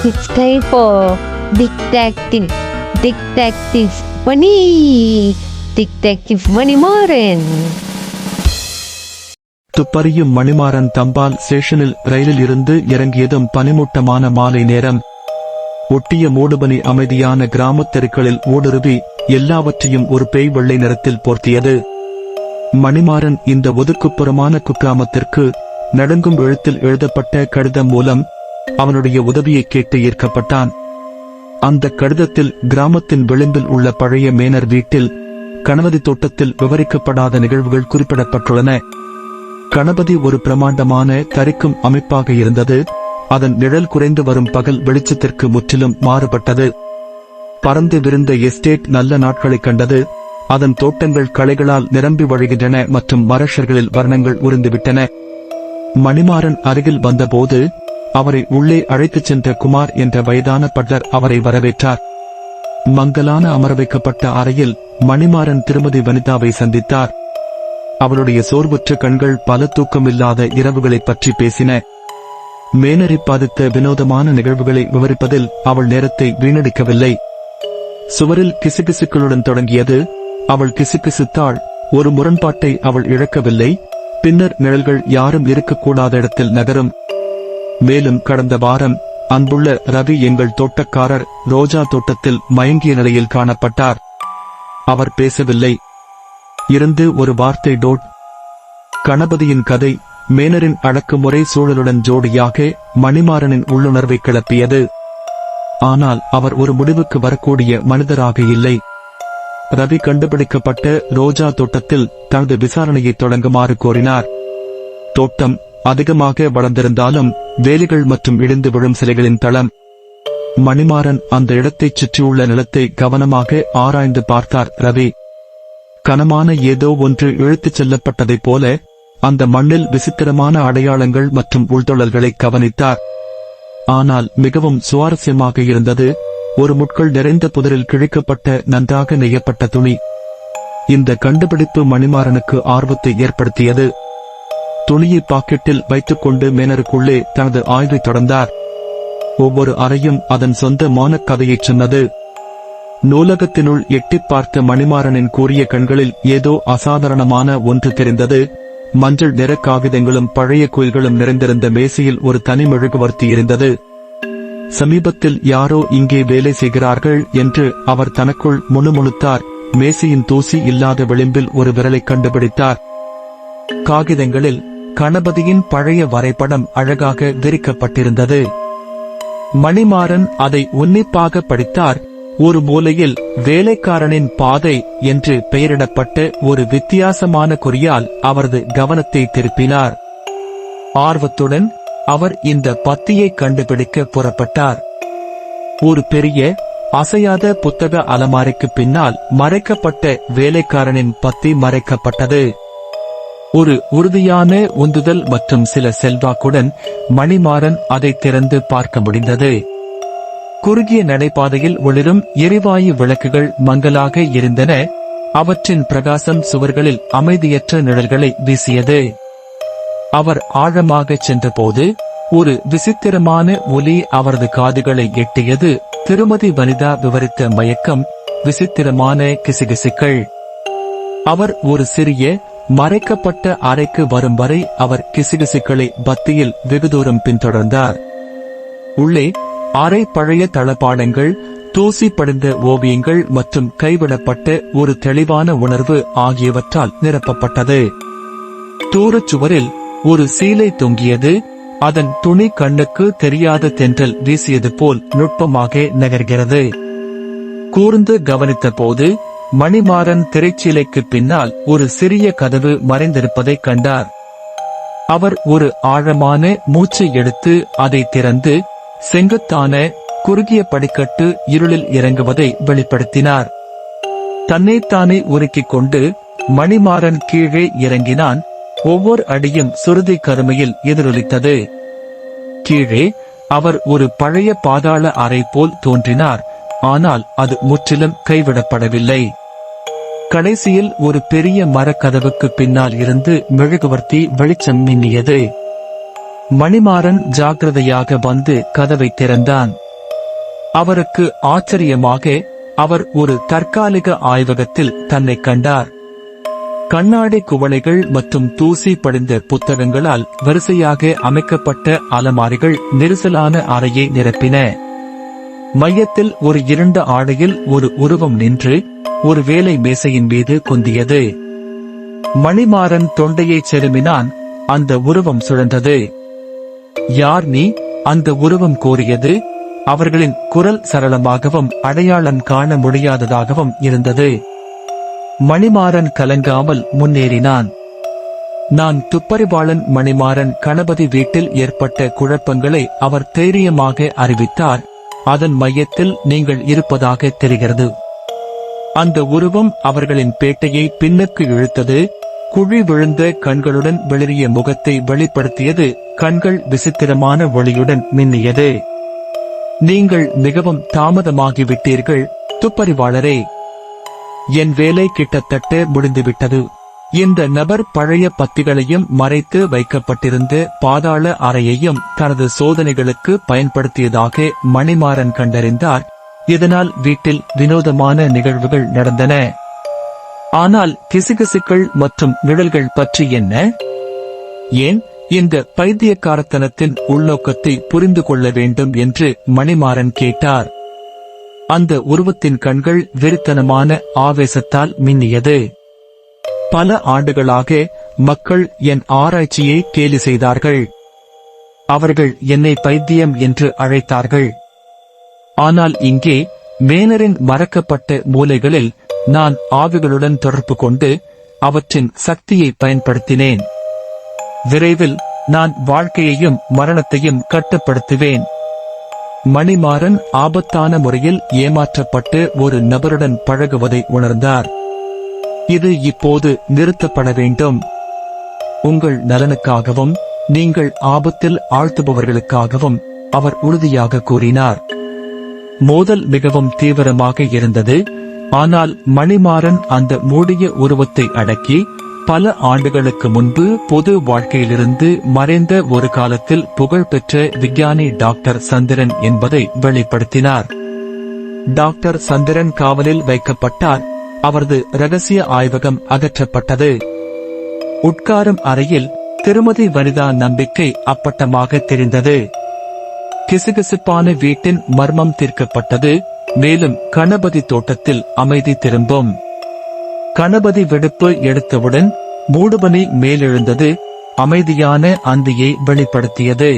It's time for Detective. Detective Money. Detective Manimaran. துப்பறியும் மணிமாறன் தம்பால் ஸ்டேஷனில் ரயிலில் இருந்து இறங்கியதும் பனிமூட்டமான மாலை நேரம். ஒட்டிய மூடுபனி அமைதியான கிராமத் தெருக்களில் ஊடுருவி எல்லாவற்றையும் ஒரு பேய் வெள்ளை நிறத்தில் போர்த்தியது. மணிமாறன் இந்த ஒதுக்குப்புறமான குக்கிராமத்திற்கு நடுங்கும் எழுத்தில் எழுதப்பட்ட கடிதம் மூலம் அவனுடைய உதவியை கேட்டு ஈர்க்கப்பட்டான். அந்த கடிதத்தில் கிராமத்தின் விளிம்பில் உள்ள பழைய மேனர் வீட்டில் கணபதி தோட்டத்தில் விவரிக்கப்படாத நிகழ்வுகள் குறிப்பிடப்பட்டுள்ளன. கணபதி ஒரு பிரமாண்டமான தரிக்கும் அமைப்பாக இருந்தது. அதன் நிழல் குறைந்து வரும் பகல் வெளிச்சத்திற்கு முற்றிலும் மாறுபட்டது. பறந்து விரிந்த எஸ்டேட் நல்ல நாட்களை கண்டது. அதன் தோட்டங்கள் களைகளால் நிரம்பி வழிகின்றன மற்றும் மரஷர்களில் வர்ணங்கள் உறிந்துவிட்டன. மணிமாறன் அருகில் வந்தபோது அவரை உள்ளே அழைத்துச் சென்ற குமார் என்ற வயதான பட்டர் அவரை வரவேற்றார். மங்கலான அமர வைக்கப்பட்ட அறையில் மணிமாறன் திருமதி வனிதாவை சந்தித்தார். அவளுடைய சோர்வுற்ற கண்கள் பல தூக்கமில்லாத இரவுகளைப் பற்றி பேசின. மேனரை பாதித்த வினோதமான நிகழ்வுகளை விவரிப்பதில் அவள் நேரத்தை வீணடிக்கவில்லை. சுவரில் கிசுகிசுக்களுடன் தொடங்கியது. அவள் கிசுகிசுத்தாள். ஒரு முரண்பாட்டை அவள் இழக்கவில்லை. பின்னர் நிழல்கள் யாரும் இருக்கக்கூடாத இடத்தில் நகரும். மேலும் கடந்த வாரம் அன்புள்ள ரவி எங்கள் தோட்டக்காரர் ரோஜா தோட்டத்தில் மயங்கிய நிலையில் காணப்பட்டார். அவர் பேசவில்லை. இருந்து ஒரு வார்த்தை டோட். கணபதியின் கதை மேனரின் அடக்குமுறை சூழலுடன் ஜோடியாக மணிமாறனின் உள்ளுணர்வை கிளப்பியது. ஆனால் அவர் ஒரு முடிவுக்கு வரக்கூடிய மனிதராக இல்லை. ரவி கண்டுபிடிக்கப்பட்ட ரோஜா தோட்டத்தில் தனது விசாரணையை தொடங்குமாறு கோரினார். தோட்டம் அதிகமாக வளர்ந்திருந்தாலும் வேலிகள் மற்றும் இடிந்து விழும் சிலைகளின் தளம். மணிமாறன் அந்த இடத்தைச் சுற்றியுள்ள நிலத்தை கவனமாக ஆராய்ந்து பார்த்தார். ரவி கனமான ஏதோ ஒன்று இழுத்துச் செல்லப்பட்டதைப் போல அந்த மண்ணில் விசித்திரமான அடையாளங்கள் மற்றும் உள்தொழல்களை கவனித்தார். ஆனால் மிகவும் சுவாரஸ்யமாக இருந்தது ஒரு முட்கள் நிறைந்த புதரில் கிழிக்கப்பட்ட நன்றாக நெய்யப்பட்ட துணி. இந்த கண்டுபிடிப்பு மணிமாறனுக்கு ஆர்வத்தை ஏற்படுத்தியது. துணியை பாக்கெட்டில் வைத்துக்கொண்டு மேனருக்குள்ளே தனது ஆய்வை தொடர்ந்தார். ஒவ்வொரு அறையும் அதன் சொந்த மௌனக் கதையைச் சொன்னது. நூலகத்தினுள் எட்டிப் பார்த்த மணிமாறனின் கூரிய கண்களில் ஏதோ அசாதாரணமான ஒன்று தெரிந்தது. மஞ்சள் நிற காகிதங்களும் பழைய குயில்களும் நிறைந்திருந்த மேசையில் ஒரு தனி மெழுகுவர்த்தி இருந்தது. சமீபத்தில் யாரோ இங்கே வேலை செய்கிறார்கள் என்று அவர் தனக்குள் முணுமுணுத்தார். மேசையின் தூசி இல்லாத விளிம்பில் ஒரு விரலை கண்டுபிடித்தார். காகிதங்களில் கணபதியின் பழைய வரைபடம் அழகாக விரிக்கப்பட்டிருந்தது. மணிமாறன் அதை உன்னிப்பாக படித்தார். ஒரு மூலையில் வேலைக்காரனின் பாதை என்று பெயரிடப்பட்ட ஒரு வித்தியாசமான குறியால் அவரது கவனத்தை திருப்பினார். ஆர்வத்துடன் அவர் இந்த பத்தியை கண்டுபிடிக்க புறப்பட்டார். ஒரு பெரிய அசையாத புத்தக அலமாரிக்கு பின்னால் மறைக்கப்பட்ட வேலைக்காரனின் பத்தி மறைக்கப்பட்டது. ஒரு உறுதியான உந்துதல் மற்றும் சில செல்வாக்குடன் மணிமாறன் அதை திறந்து பார்க்க முடிந்தது. குறுகிய நடைபாதையில் ஒளிரும் எரிவாயு விளக்குகள் மங்கலாக இருந்தன. அவற்றின் பிரகாசம் சுவர்களில் அமைதியற்ற நிழல்களை வீசியது. அவர் ஆழமாகச் சென்றபோது ஒரு விசித்திரமான ஒலி அவரது காதுகளை எட்டியது. திருமதி வனிதா விவரித்த மயக்கம், விசித்திரமான கிசுகிசுக்கள். அவர் ஒரு சிறிய மறைக்கப்பட்ட அறைக்கு வரும் வரை அவர் கிசுகிசுக்களை பத்தியில் வெகு தூரம் பின்தொடர்ந்தார். உள்ளே அறை பழைய தளபாடங்கள், தூசி படிந்த ஓவியங்கள் மற்றும் கைவிடப்பட்ட ஒரு தெளிவான உணர்வு ஆகியவற்றால் நிரப்பப்பட்டது. தூரச் சுவரில் ஒரு சீலை தொங்கியது. அதன் துணி கண்ணுக்கு தெரியாத தென்றல் வீசியது போல் நுட்பமாக நகர்கிறது. கூர்ந்து கவனித்த போது மணிமாறன் திரைச்சீலைக்கு பின்னால் ஒரு சிறிய கதவு மறைந்திருப்பதைக் கண்டார். அவர் ஒரு ஆழமான மூச்சை எடுத்து அதை திறந்து செங்குத்தான குறுகிய படிக்கட்டு இருளில் இறங்குவதை வெளிப்படுத்தினார். தன்னைத்தானே உருக்கிக் கொண்டு மணிமாறன் கீழே இறங்கினான். ஒவ்வொரு அடியும் சுருதி கருமையில் எதிரொலித்தது. கீழே அவர் ஒரு பழைய பாதாள அறை போல் தோன்றினார். ஆனால் அது முற்றிலும் கைவிடப்படவில்லை. கடைசியில் ஒரு பெரிய மரக்கதவுக்கு பின்னால் இருந்து மெழுகுவர்த்தி வெளிச்சம் மின்னியது. மணிமாறன் ஜாக்கிரதையாக வந்து கதவை திறந்தான். அவருக்கு ஆச்சரியமாக அவர் ஒரு தற்காலிக ஆய்வகத்தில் தன்னை கண்டார். கண்ணாடி குவளைகள் மற்றும் தூசி படிந்த புத்தகங்களால் வரிசையாக அமைக்கப்பட்ட அலமாரிகள் நெரிசலான அறையை நிரப்பின. மையத்தில் ஒரு இருண்ட ஆடையில் ஒரு உருவம் நின்று ஒரு வேலை மேசையின் மீது குந்தியது. மணிமாறன் தொண்டையை செருமினான். அந்த உருவம் சுழன்றது. யார் நீ? அந்த உருவம் கூறியது. அவர்களின் குரல் சரளமாகவும் அடையாளம் காண முடியாததாகவும் இருந்தது. மணிமாறன் கலங்காமல் முன்னேறினான். நான் துப்பறிவாளன் மணிமாறன். கணபதி வீட்டில் ஏற்பட்ட குழப்பங்களை அவர் தைரியமாக அறிவித்தார். அதன் மையத்தில் நீங்கள் இருப்பதாக தெரிகிறது. அந்த உருவம் அவர்களின் பேட்டையை பின்னுக்கு இழுத்தது. குழி விழுந்த கண்களுடன் வெளிரிய முகத்தை வெளிப்படுத்தியது. கண்கள் விசித்திரமான ஒளியுடன் மின்னியது. நீங்கள் மிகவும் தாமதமாகிவிட்டீர்கள் துப்பறிவாளரே. என் வேலை கிட்டத்தட்ட முடிந்துவிட்டது. இந்த நபர் பழைய பத்திகளையும் மறைத்து வைக்கப்பட்டிருந்த பாதாள அறையையும் தனது சோதனைகளுக்கு பயன்படுத்தியதாக மணிமாறன் கண்டறிந்தார். இதனால் வீட்டில் வினோதமான நிகழ்வுகள் நடந்தன. ஆனால் கிசுகிசுக்கள் மற்றும் நிழல்கள் பற்றி என்ன? ஏன் இந்த பைத்தியக்காரத்தனத்தின் உள்நோக்கத்தை புரிந்து கொள்ள வேண்டும் என்று மணிமாறன் கேட்டார். அந்த உருவத்தின் கண்கள் வெறித்தனமான ஆவேசத்தால் மின்னியது. பல ஆண்டுகளாக மக்கள் என் ஆராய்ச்சியை கேலி செய்தார்கள். அவர்கள் என்னை பைத்தியம் என்று அழைத்தார்கள். ஆனால் இங்கே மேனரின் மறக்கப்பட்ட மூலைகளில் நான் ஆவிகளுடன் தொடர்பு கொண்டு அவற்றின் சக்தியை பயன்படுத்தினேன். விரைவில் நான் வாழ்க்கையையும் மரணத்தையும் கட்டுப்படுத்துவேன். மணிமாறன் ஆபத்தான முறையில் ஏமாற்றப்பட்டு ஒரு நபருடன் பழகுவதை உணர்ந்தார். இது இப்போது நிறுத்தப்பட வேண்டும். உங்கள் நலனுக்காகவும் நீங்கள் ஆபத்தில் ஆழ்த்துபவர்களுக்காகவும் அவர் உறுதியாக கூறினார். மோதல் மிகவும் தீவிரமாக இருந்தது. ஆனால் மணிமாறன் அந்த மூடிய உருவத்தை அடக்கி பல ஆண்டுகளுக்கு முன்பு பொது வாழ்க்கையிலிருந்து மறைந்த ஒரு காலத்தில் புகழ்பெற்ற விஞ்ஞானி டாக்டர் சந்திரன் என்பதை வெளிப்படுத்தினார். டாக்டர் சந்திரன் காவலில் வைக்கப்பட்டார். அவரது ரகசிய ஆய்வகம் அகற்றப்பட்டது. உட்காரும் அறையில் திருமதி வனிதா நம்பிக்கை அப்பட்டமாக தெரிந்தது. கிசுகிசுப்பான வீட்டின் மர்மம் தீர்க்கப்பட்டது. மேலும் கணபதி தோட்டத்தில் அமைதி திரும்பும். கணபதி வெடுப்பு எடுத்தவுடன் மூடுபனி மேலெழுந்தது. அமைதியான அந்தியை வெளிப்படுத்தியது.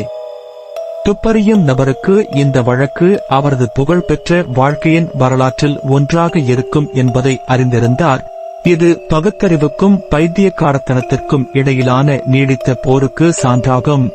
துப்பறியும் நபருக்கு இந்த வழக்கு அவரது புகழ்பெற்ற வாழ்க்கையின் வரலாற்றில் ஒன்றாக இருக்கும் என்பதை அறிந்திருந்தார். இது பகுத்தறிவுக்கும் பைத்தியக்காரத்தனத்திற்கும் இடையிலான நீடித்த போருக்கு சான்றாகும்.